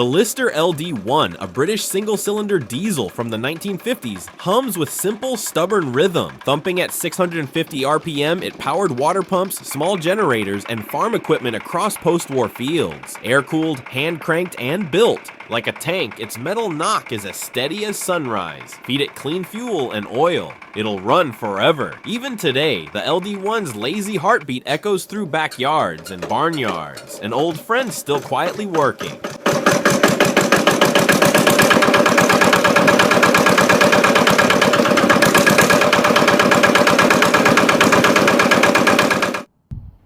The Lister LD1, a British single-cylinder diesel from the 1950s, hums with simple, stubborn rhythm. Thumping at 650 RPM, it powered water pumps, small generators, and farm equipment across post-war fields. Air-cooled, hand-cranked, and built. Like a tank, its metal knock is as steady as sunrise. Feed it clean fuel and oil. It'll run forever. Even today, the LD1's lazy heartbeat echoes through backyards and barnyards. An old friend still quietly working.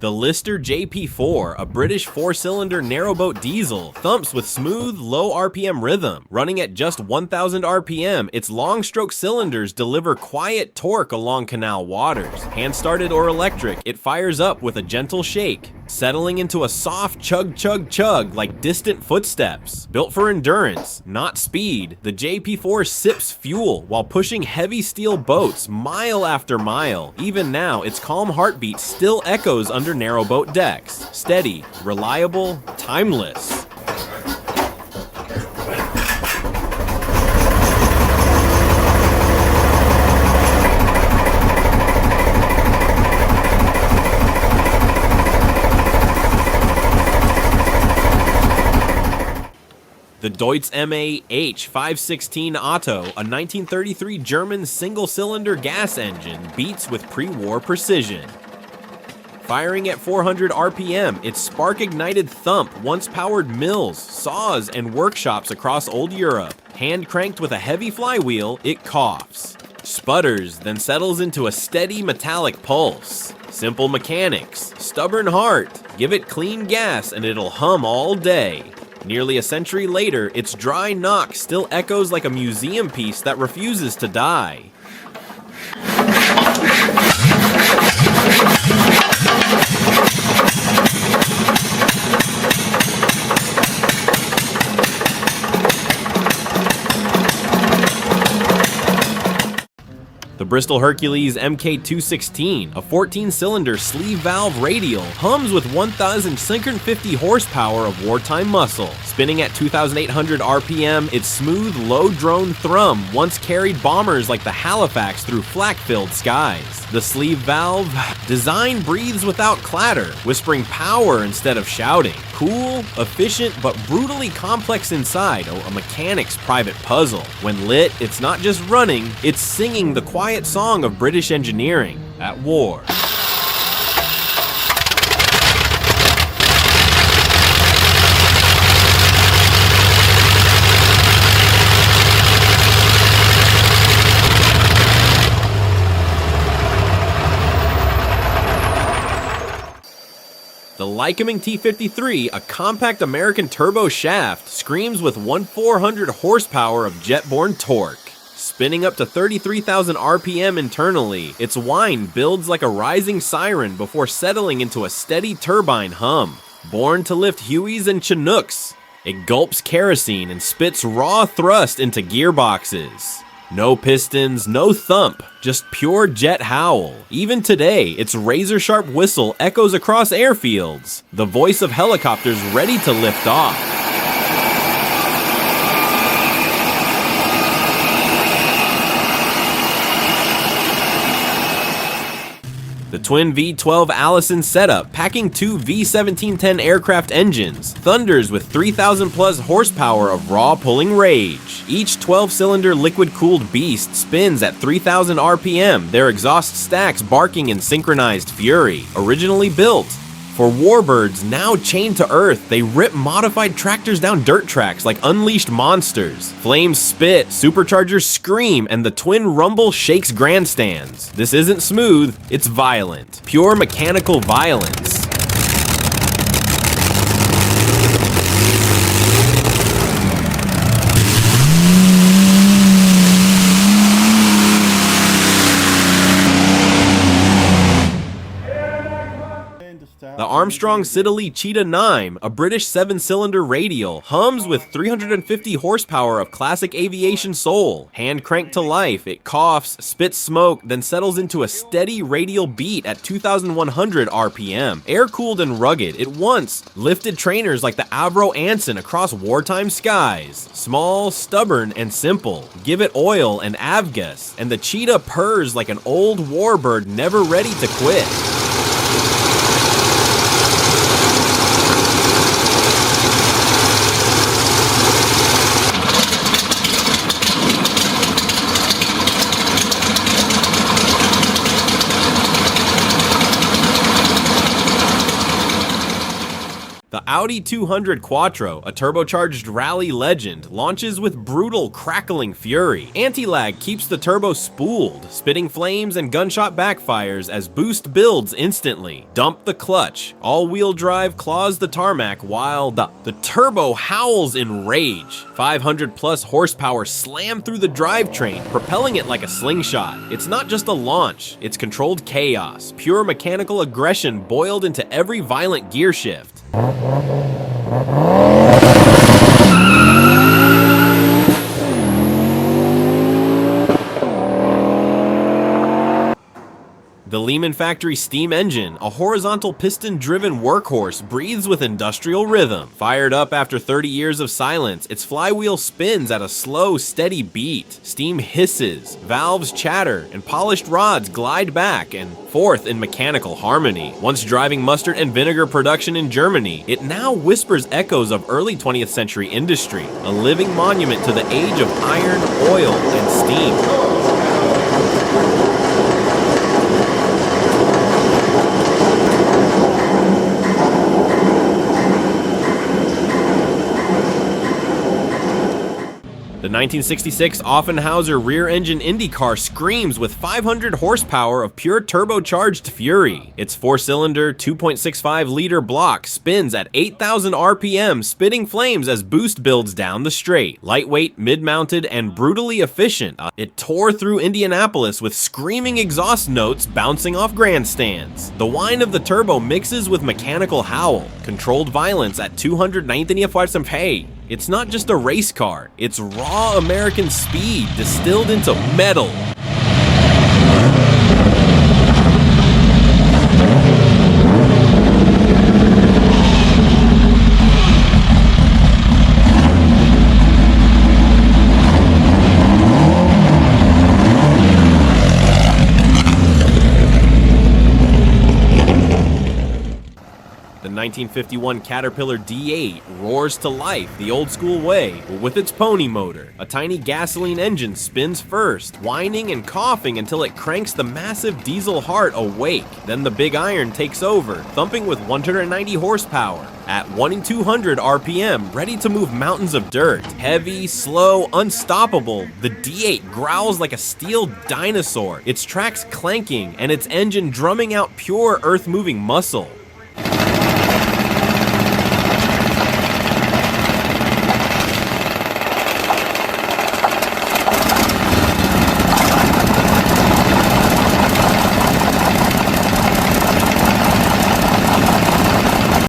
The Lister JP4, a British 4-cylinder narrowboat diesel, thumps with smooth, low RPM rhythm. Running at just 1,000 RPM, its long-stroke cylinders deliver quiet torque along canal waters. Hand-started or electric, it fires up with a gentle shake, settling into a soft chug-chug-chug like distant footsteps. Built for endurance, not speed, the JP4 sips fuel while pushing heavy steel boats mile after mile. Even now, its calm heartbeat still echoes under narrowboat decks. Steady, reliable, timeless. The Deutz MAH516 Otto, a 1933 German single-cylinder gas engine, beats with pre-war precision. Firing at 400 RPM, its spark-ignited thump once powered mills, saws, and workshops across old Europe. Hand-cranked with a heavy flywheel, it coughs, sputters, then settles into a steady metallic pulse. Simple mechanics, stubborn heart, give it clean gas and it'll hum all day. Nearly a century later, its dry knock still echoes like a museum piece that refuses to die. The Bristol Hercules MK216, a 14-cylinder sleeve valve radial, hums with 1,650 horsepower of wartime muscle. Spinning at 2,800 RPM, its smooth, low-drone thrum once carried bombers like the Halifax through flak-filled skies. The sleeve valve design breathes without clatter, whispering power instead of shouting. Cool, efficient, but brutally complex inside, a mechanic's private puzzle. When lit, it's not just running, it's singing the quiet song of British engineering at war. The Lycoming T53, a compact American turbo shaft, screams with 1,400 horsepower of jet-borne torque. Spinning up to 33,000 RPM internally, its whine builds like a rising siren before settling into a steady turbine hum. Born to lift Hueys and Chinooks, it gulps kerosene and spits raw thrust into gearboxes. No pistons, no thump, just pure jet howl. Even today, its razor-sharp whistle echoes across airfields, the voice of helicopters ready to lift off. The twin V12 Allison setup, packing two V1710 aircraft engines, thunders with 3,000 plus horsepower of raw pulling rage. Each 12-cylinder liquid-cooled beast spins at 3,000 RPM, their exhaust stacks barking in synchronized fury. Originally built for warbirds, now chained to earth, they rip modified tractors down dirt tracks like unleashed monsters. Flames spit, superchargers scream, and the twin rumble shakes grandstands. This isn't smooth, it's violent. Pure mechanical violence. The Armstrong Siddeley Cheetah IX, a British 7-cylinder radial, hums with 350 horsepower of classic aviation soul. Hand cranked to life, it coughs, spits smoke, then settles into a steady radial beat at 2,100 RPM. Air-cooled and rugged, it once lifted trainers like the Avro Anson across wartime skies. Small, stubborn, and simple. Give it oil and avgas, and the Cheetah purrs like an old warbird never ready to quit. The Audi 200 Quattro, a turbocharged rally legend, launches with brutal, crackling fury. Anti-lag keeps the turbo spooled, spitting flames and gunshot backfires as boost builds instantly. Dump the clutch. All-wheel drive claws the tarmac while the turbo howls in rage. 500 plus horsepower slam through the drivetrain, propelling it like a slingshot. It's not just a launch, it's controlled chaos, pure mechanical aggression boiled into every violent gear shift. The Lehman Factory steam engine, a horizontal piston-driven workhorse, breathes with industrial rhythm. Fired up after 30 years of silence, its flywheel spins at a slow, steady beat. Steam hisses, valves chatter, and polished rods glide back and forth in mechanical harmony. Once driving mustard and vinegar production in Germany, it now whispers echoes of early 20th century industry, a living monument to the age of iron, oil, and steam. The 1966 Offenhauser rear-engine Indy car screams with 500 horsepower of pure turbocharged fury. Its 4-cylinder, 2.65-liter block spins at 8,000 RPM, spitting flames as boost builds down the straight. Lightweight, mid-mounted, and brutally efficient, it tore through Indianapolis with screaming exhaust notes bouncing off grandstands. The whine of the turbo mixes with mechanical howl, controlled violence at 290 RPM. It's not just a race car, it's raw American speed distilled into metal. The 1951 Caterpillar D8 roars to life the old-school way, but with its pony motor. A tiny gasoline engine spins first, whining and coughing until it cranks the massive diesel heart awake. Then the big iron takes over, thumping with 190 horsepower. At 1 in 200 RPM, ready to move mountains of dirt. Heavy, slow, unstoppable, the D8 growls like a steel dinosaur, its tracks clanking and its engine drumming out pure earth-moving muscle.